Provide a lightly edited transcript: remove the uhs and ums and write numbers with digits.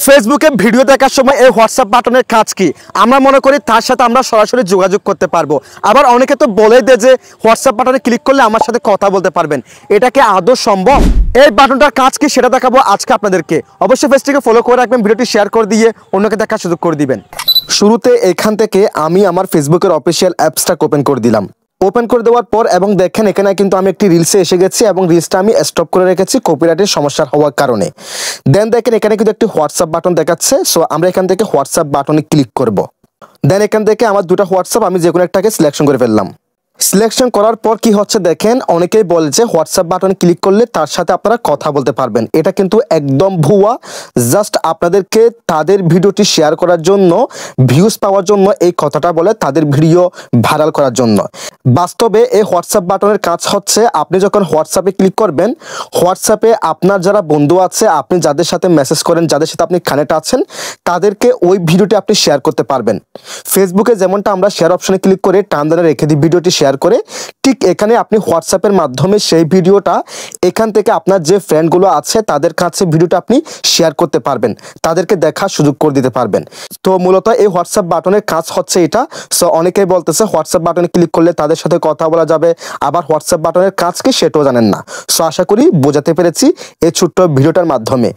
ফেসবুকে ভিডিও দেখার সময় এই হোয়াটসঅ্যাপ বাটনের কাজ কি? আমরা মনে করি তার সাথে আমরা সরাসরি যোগাযোগ করতে পারবো। আবার অনেকে তো বলেই দেয় যে হোয়াটসঅ্যাপ বাটনে ক্লিক করলে আমার সাথে কথা বলতে পারবেন। এটা কি আদৌ সম্ভব? এই বাটনটার কাজ কি সেটা দেখাবো আজকে আপনাদেরকে। অবশ্যই পেজটিকে ফলো করে রাখবেন, ভিডিওটি শেয়ার করে দিয়ে অন্যকে দেখার সুযোগ করে দিবেন। শুরুতে এখান থেকে আমি আমার ফেসবুকের অফিসিয়াল অ্যাপসটা ওপেন করে দিলাম। ওপেন করে দেওয়ার পর এবং দেখেন এখানে কিন্তু আমি একটি রিলসে এসে গেছি এবং রিলসটা আমি স্টপ করে রেখেছি কপিরাইটের সমস্যা হওয়ার কারণে। দেন দেখেন এখানে কিন্তু একটি হোয়াটসঅ্যাপ বাটন দেখাচ্ছে। সো আমরা এখান থেকে হোয়াটসঅ্যাপ বাটনে ক্লিক করব। দেন এখান থেকে আমার দুটো হোয়াটসঅ্যাপ আমি যে কোনো একটাকে সিলেকশন করে ফেললাম। সিলেকশন করার পর কি হচ্ছে দেখেন, অনেকেই বলে যে হোয়াটসঅ্যাপ বাটনে ক্লিক করলে তার সাথে আপনারা কথা বলতে পারবেন। এটা কিন্তু একদম ভুয়া। জাস্ট আপনাদেরকে তাদের ভিডিওটি শেয়ার করার জন্য, ভিউজ পাওয়ার জন্য এই কথাটা বলে, তাদের ভিডিও ভাইরাল করার জন্য। বাস্তবে এই হোয়াটসঅ্যাপ বাটনের কাজ হচ্ছে, আপনি যখন হোয়াটসঅ্যাপে ক্লিক করবেন, হোয়াটসঅ্যাপে আপনার যারা বন্ধু আছে, আপনি যাদের সাথে মেসেজ করেন, যাদের সাথে আপনি কানেক্ট আছেন, তাদেরকে ওই ভিডিওটি আপনি শেয়ার করতে পারবেন। ফেসবুকে যেমনটা আমরা শেয়ার অপশনে ক্লিক করে টান ধরে রেখে দিই ভিডিওটি শেয়ার করে, ঠিক এখানে আপনি হোয়াটসঅ্যাপের মাধ্যমে সেই ভিডিওটা এখান থেকে আপনার যে ফ্রেন্ডগুলো আছে তাদের কাছে ভিডিওটা আপনি শেয়ার করতে পারবেন, তাদেরকে দেখার সুযোগ করে দিতে পারবেন। তো মূলত এই হোয়াটসঅ্যাপ বাটনের কাজ হচ্ছে এটা। সো অনেকেই বলতেছে হোয়াটসঅ্যাপ বাটনে ক্লিক করলে তাদের সাথে কথা বলা যাবে, আবার হোয়াটসঅ্যাপ বাটনের কাজ কি সেটাও জানেন না। সো আশা করি বোঝাতে পেরেছি এই ছোট্ট ভিডিওটার মাধ্যমে।